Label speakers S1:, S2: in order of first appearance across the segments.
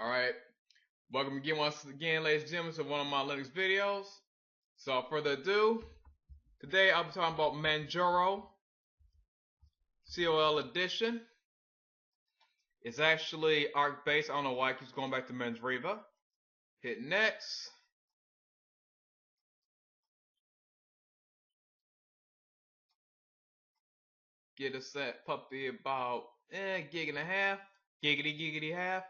S1: Alright, welcome again once again, ladies and gentlemen, to one of my Linux videos. So without further ado, today I'll be talking about Manjaro COL edition. It's actually ARC based. I don't know why it keeps going back to Manjaro. Hit next. Get us that puppy about gig and a half. Giggity half.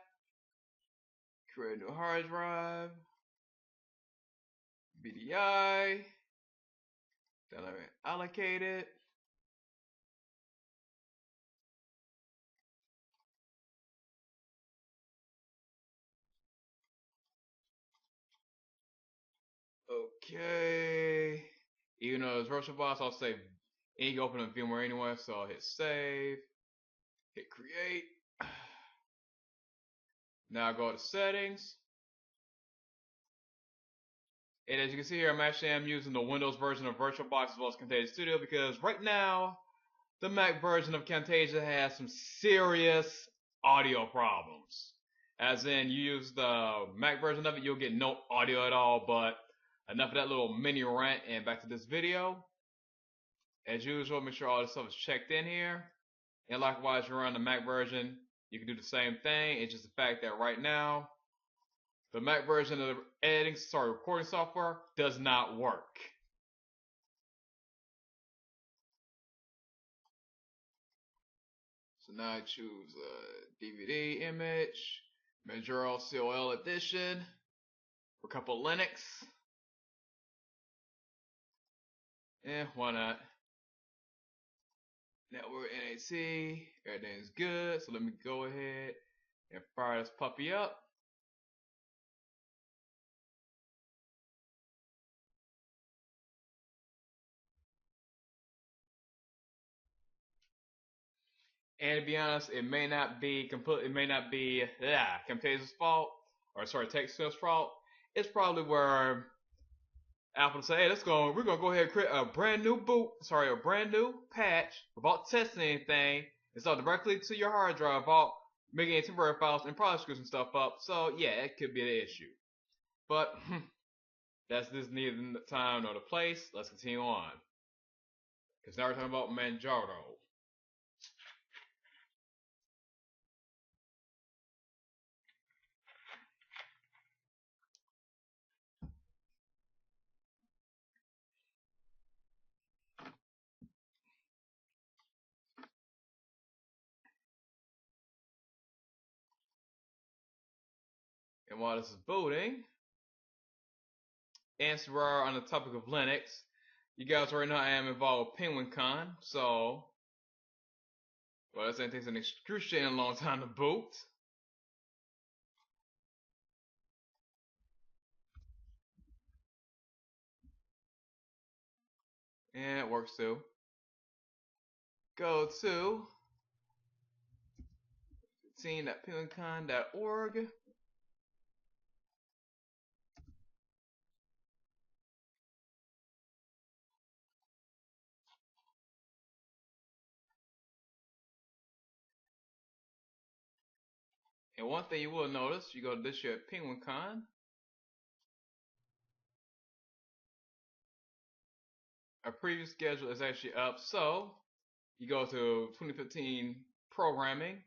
S1: Create a new hard drive. BDI. Then let me allocate it. Okay. Even though it's VirtualBox, I'll say you can open a VMware anyway, so I'll hit save, hit create. Now I go to settings. And as you can see here, I'm using the Windows version of VirtualBox as well as Camtasia Studio because right now, the Mac version of Camtasia has some serious audio problems. As in, you use the Mac version of it, you'll get no audio at all, but enough of that little mini rant and back to this video. As usual, make sure all this stuff is checked in here. And likewise, you're on the Mac version, you can do the same thing. It's just the fact that right now, the Mac version of the recording software does not work. So now I choose a DVD image, Manjaro COL edition, for a couple Linux. Why not? Network NAT, everything's good. So let me go ahead and fire this puppy up. And to be honest, it may not be Camtasia's fault, or sorry, TechSnip's fault. It's probably where Apple say, hey, we're gonna go ahead and create a brand new patch without testing anything, install directly to your hard drive without making any temporary files and probably screw some stuff up. So yeah, it could be an issue. But that's just neither the time nor the place. Let's continue on. Because now we're talking about Manjaro. And while this is booting, and we're on the topic of Linux, you guys already know I am involved with PenguinCon, so well, this thing takes an excruciating long time to boot. And it works too. Go to team.penguincon.org. And one thing you will notice, you go to this year at PenguinCon, our previous schedule is actually up. So you go to 2015 programming,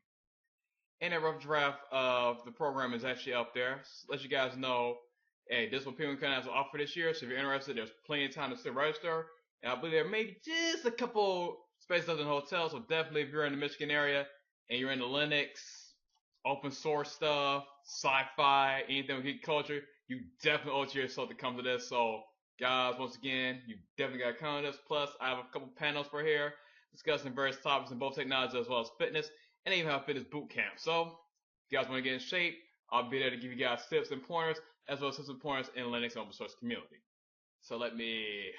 S1: and a rough draft of the program is actually up there. Let you guys know, hey, this is what PenguinCon has to offer this year. So if you're interested, there's plenty of time to still register. And I believe there may be just a couple spaces in the hotel. So definitely, if you're in the Michigan area and you're into Linux, open source stuff, sci-fi, anything with geek culture, you definitely owe it to yourself to come to this. So guys, once again, you definitely got to come to this. Plus, I have a couple panels for here discussing various topics in both technology as well as fitness, and even have fitness boot camp. So if you guys want to get in shape, I'll be there to give you guys tips and pointers as well as tips and pointers in Linux and open source community. So let me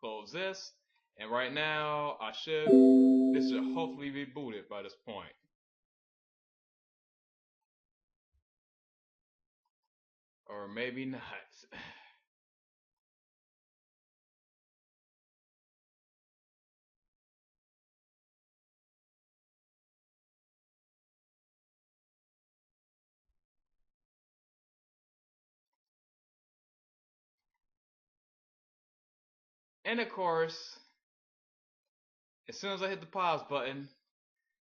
S1: close this, and right now this should hopefully be booted by this point. Or maybe not. And of course, as soon as I hit the pause button,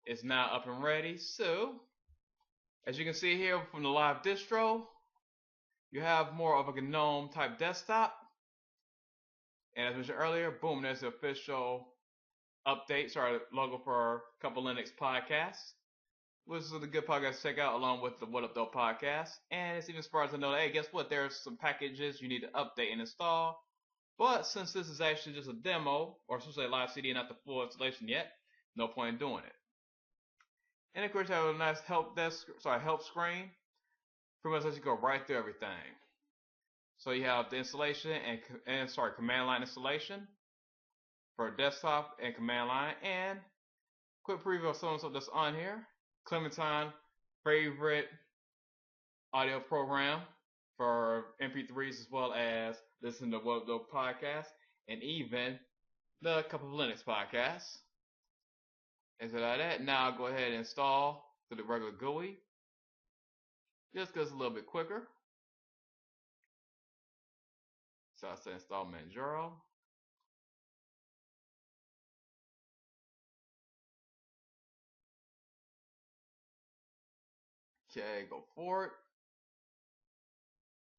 S1: it's now up and ready. So, as you can see here from the live distro, you have more of a GNOME type desktop. And as mentioned earlier, boom, there's the official update, logo for a couple Linux podcasts. Which is a good podcast to check out along with the What Up Though podcast. And it's even as far as I know, hey, guess what? There's some packages you need to update and install. But since this is actually just a demo, or essentially a live CD, not the full installation yet, no point in doing it. And of course, you have a nice help screen. Pretty much lets you go right through everything. So you have the installation and command line installation for desktop and command line, and quick preview of some stuff that's on here. Clementine favorite audio program for MP3s as well as listen to What Up Though podcast and even the couple of Linux podcasts. And so like that, now I'll go ahead and install to the regular GUI. Just because it's a little bit quicker. So I say install Manjaro. Okay, go forward.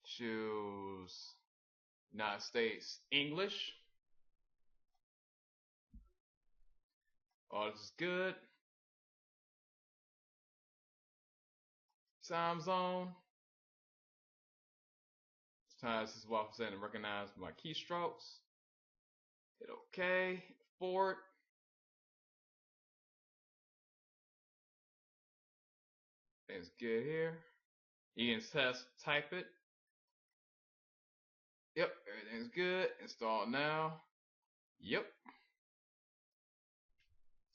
S1: Choose United States English. All this is good. Time zone. This is what I'm saying to recognize my keystrokes. Hit OK. Forward. It's good here. You can type it. Yep, everything's good. Install now. Yep.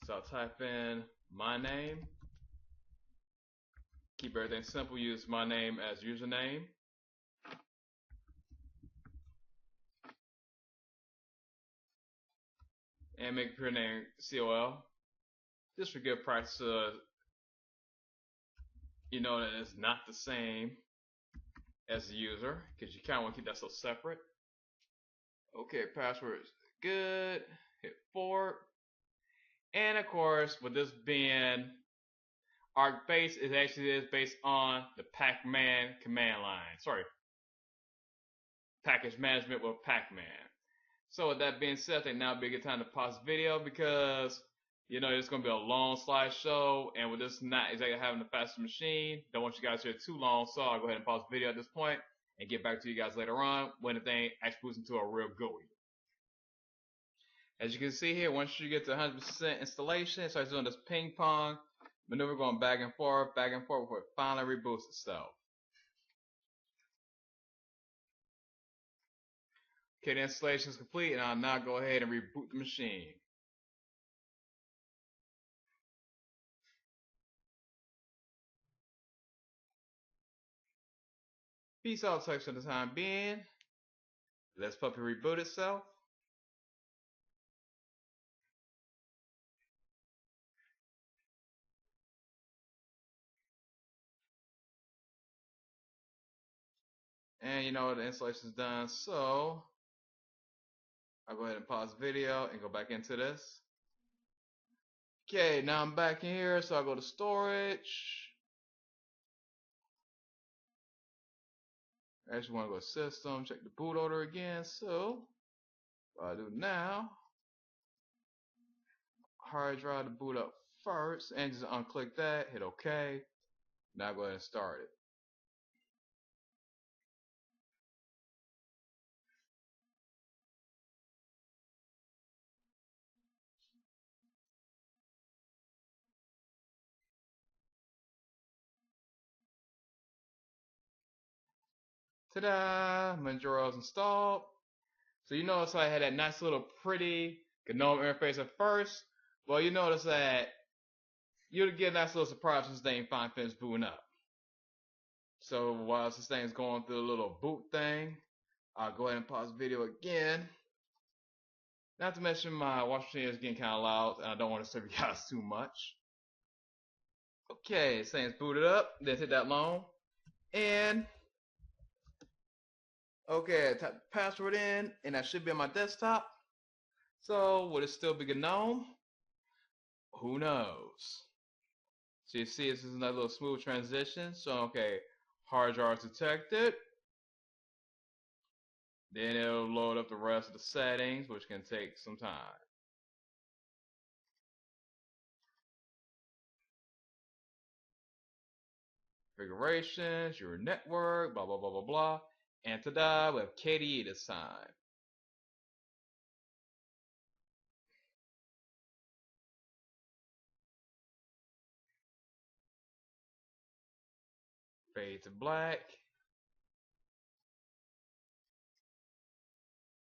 S1: So I'll type in my name. Keep everything simple. Use my name as username. And make your name COL. Just for good practice, you know that it's not the same as the user, because you kind of want to keep that so separate. Okay, password is good. Hit forward. And of course, with this being ArcBase, it actually is based on the Pac-Man command line. Package management with Pac-Man. So with that being said, I think now would be a good time to pause the video because you know it's going to be a long slideshow, and with this not exactly having the fastest machine, don't want you guys to hear too long, so I'll go ahead and pause the video at this point and get back to you guys later on when the thing actually moves into a real GUI. As you can see here, once you get to 100% installation, it starts doing this ping pong maneuver going back and forth before it finally reboots itself. Okay, the installation is complete, and I'll now go ahead and reboot the machine. Peace out, text for the time being. Let's puppy reboot itself. And you know the installation is done, so I'll go ahead and pause the video and go back into this. Okay, now I'm back in here, so I'll go to storage. I actually want to go to system, check the boot order again. So what I do now, hard drive to boot up first, and just unclick that, hit OK. Now go ahead and start it. Ta-da! Manjaro is installed. So you notice I had that nice little pretty GNOME interface at first. Well, you notice that you'll get a nice little surprise when this thing finally finishes booting up. So while this thing is going through the little boot thing, I'll go ahead and pause the video again. Not to mention my washing machine is getting kind of loud, and I don't want to disturb you guys too much. Okay, this thing's booted up. Didn't take that long. And okay, I type the password in, and that should be on my desktop. So would it still be GNOME? Who knows? So you see this is another little smooth transition. So okay, hard drive detected. Then it'll load up the rest of the settings, which can take some time. Configurations, your network, blah, blah, blah, blah, blah. And ta-da, we have KDE this time. Fade to black.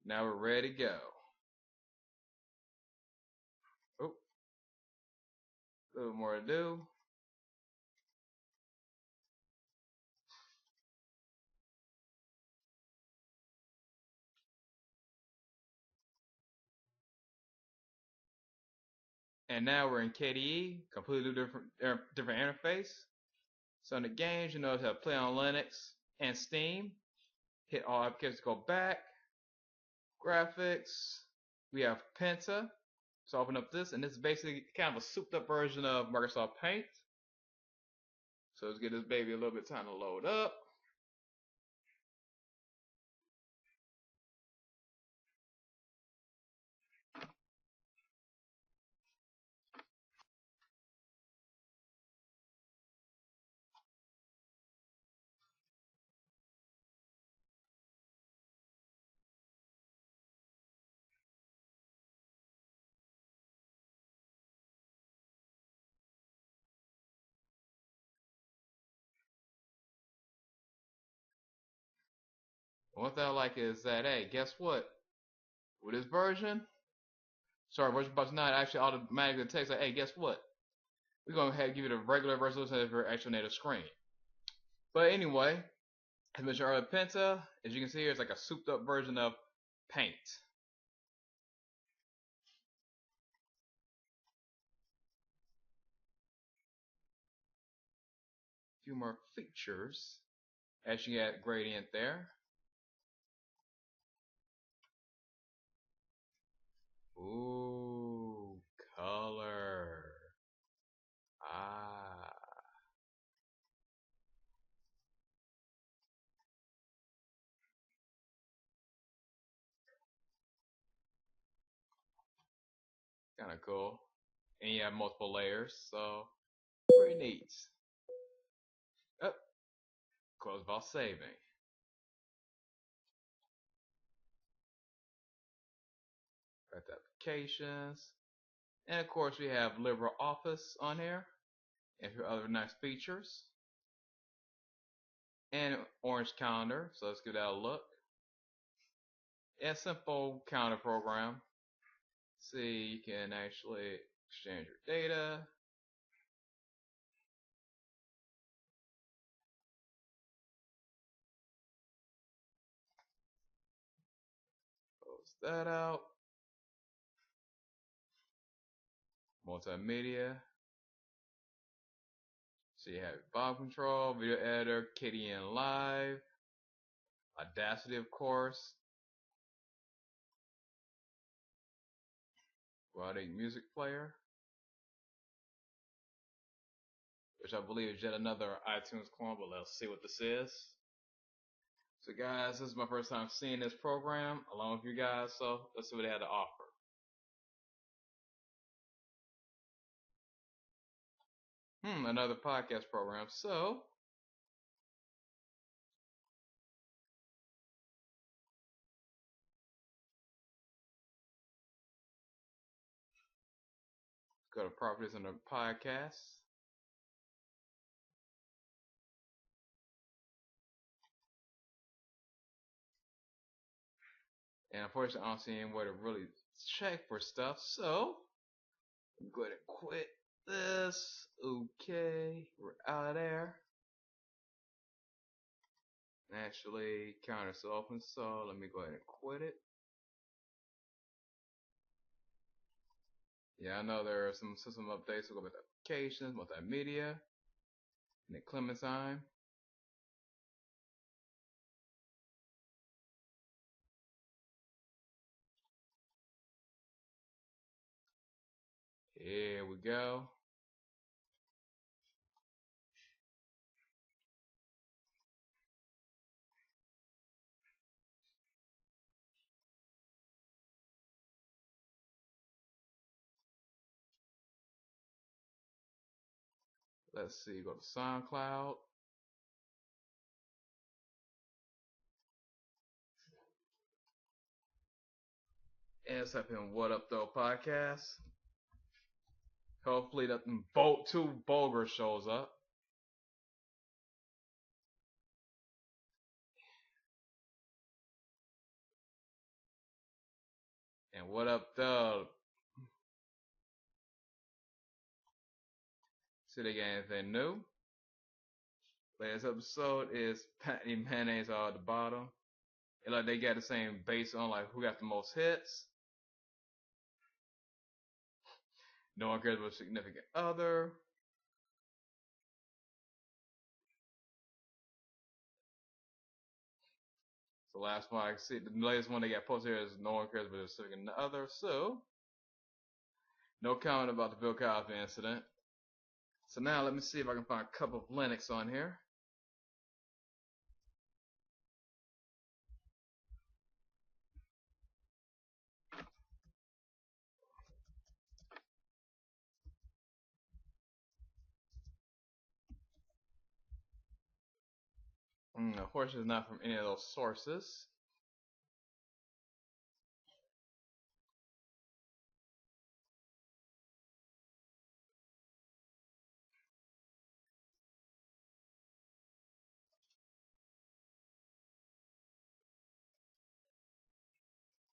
S1: Now we're ready to go. Oh, a little more to do. And now we're in KDE, completely different interface. So in the games, you notice how to play on Linux and Steam. Hit all applications to go back. Graphics. We have Penta. So open up this, and this is basically kind of a souped up version of Microsoft Paint. So let's give this baby a little bit of time to load up. One thing I like is that, hey, guess what? With this version, VirtualBox 9 actually automatically takes like, hey, guess what? We're going to have give you the regular resolution of your actual native screen. But anyway, as mentioned earlier, Penta, as you can see here, it's like a souped up version of Paint. A few more features. As you get gradient there. Ooh, color. Ah. Kind of cool. And you have multiple layers, so pretty neat. Oh, close while saving. Got the applications. And of course we have LibreOffice on here. And a few other nice features. And orange calendar, so let's give that a look. Yeah, simple counter program. See, you can actually exchange your data. Close that out. Multimedia. So you have Bob Control, Video Editor, KDN Live, Audacity, of course, Melodic Music Player, which I believe is yet another iTunes clone, but let's see what this is. So guys, this is my first time seeing this program along with you guys, so let's see what they had to offer. Another podcast program. So go to properties under podcasts. And unfortunately, I don't see anywhere to really check for stuff. So I'm going to quit this. Okay, we're out of there. Actually, counter still open, so let me go ahead and quit it. Yeah, I know there are some system updates. We'll go back to applications, multimedia, and then Clementine. Here we go. Let's see, go to SoundCloud. And let's type in What Up Though Podcast. Hopefully that two Bulger shows up. And What Up Though. See they got anything new. Latest episode is Patty Mayonnaise all at the bottom. And like they got the same base on like who got the most hits. No one cares about significant other. So last one I see, the latest one they got posted here is No One Cares About a Significant Other. So no comment about the Bill Cosby incident. So now let me see if I can find a couple of Linux on here. Of course, it's not from any of those sources.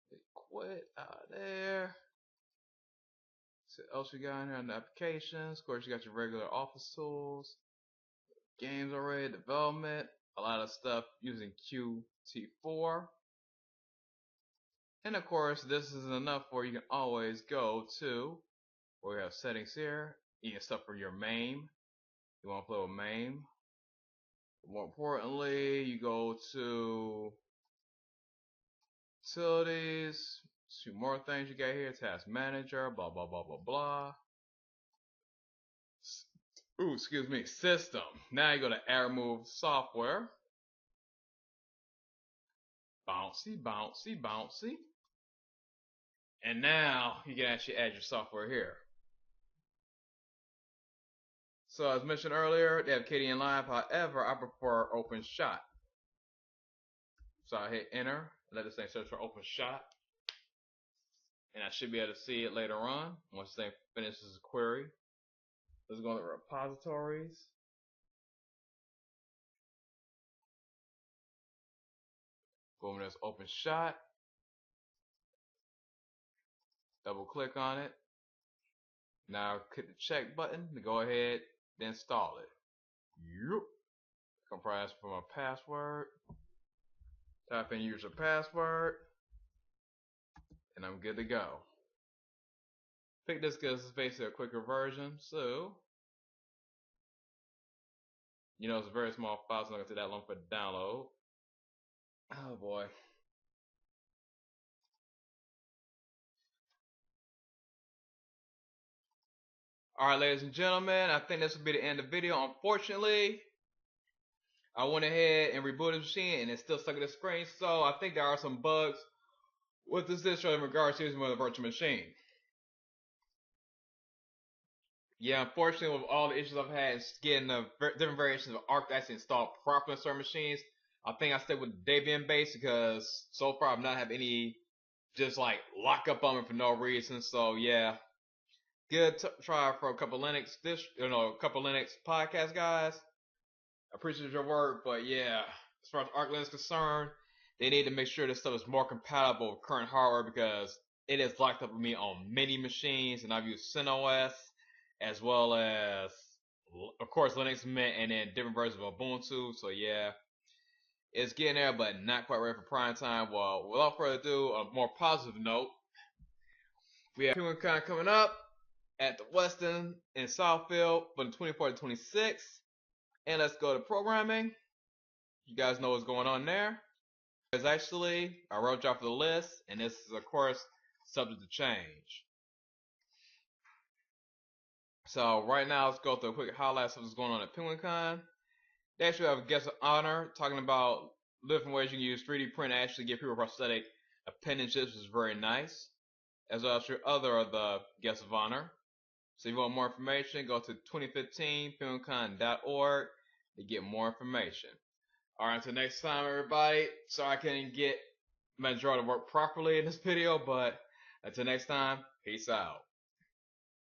S1: They quit out there. So what else we got in here on the applications? Of course, you got your regular office tools, games already, development, a lot of stuff using Qt4. And of course, this isn't enough where you can always go to where we have settings here. You get stuff for your MAME. You want to play with MAME. More importantly, you go to utilities. Two more things you got here. Task manager. Blah blah blah blah blah. Ooh, excuse me. System. Now you go to error move software. Bouncy, bouncy, bouncy. And now you can actually add your software here. So as mentioned earlier, they have KDN Live. However, I prefer Openshot. So I hit enter. Let this thing search for Openshot. And I should be able to see it later on once this thing finishes the query. Let's go to repositories. Boom, there's Openshot. Double click on it. Now click the check button to go ahead and install it. Yep. Comprise from a password. Type in user password. And I'm good to go. Pick this because it's basically a quicker version. So, you know, it's a very small file, so I'm not going to take that long for the download. Oh boy. Alright, ladies and gentlemen, I think this will be the end of the video. Unfortunately, I went ahead and rebooted the machine and it's still stuck in the screen, so I think there are some bugs with this distro in regards to using with a virtual machine. Yeah, unfortunately, with all the issues I've had getting the different variations of Arc actually installed properly on certain machines, I think I stayed with the Debian base because so far I've not had any just like lock up on me for no reason. So yeah, good try for a couple Linux a couple Linux podcast guys. I appreciate your work, but yeah, as far as Arc Linux is concerned, they need to make sure this stuff is more compatible with current hardware because it is locked up with me on many machines, and I've used CentOS as well as, of course, Linux Mint and then different versions of Ubuntu. So yeah, it's getting there, but not quite ready for prime time. Well, without further ado, a more positive note, we have PenguinCon coming up at the Westin in Southfield from the 24th to 26th. And let's go to programming. You guys know what's going on there. There's actually, I wrote you off the list, and this is, of course, subject to change. So right now, let's go through a quick highlights of what's going on at PenguinCon. They actually have a guest of honor talking about different ways you can use 3D print to actually give people prosthetic appendages, which is very nice. As well as your other of the guests of honor. So if you want more information, go to 2015penguincon.org to get more information. Alright, until next time, everybody. Sorry I couldn't get Manjaro to work properly in this video, but until next time, peace out.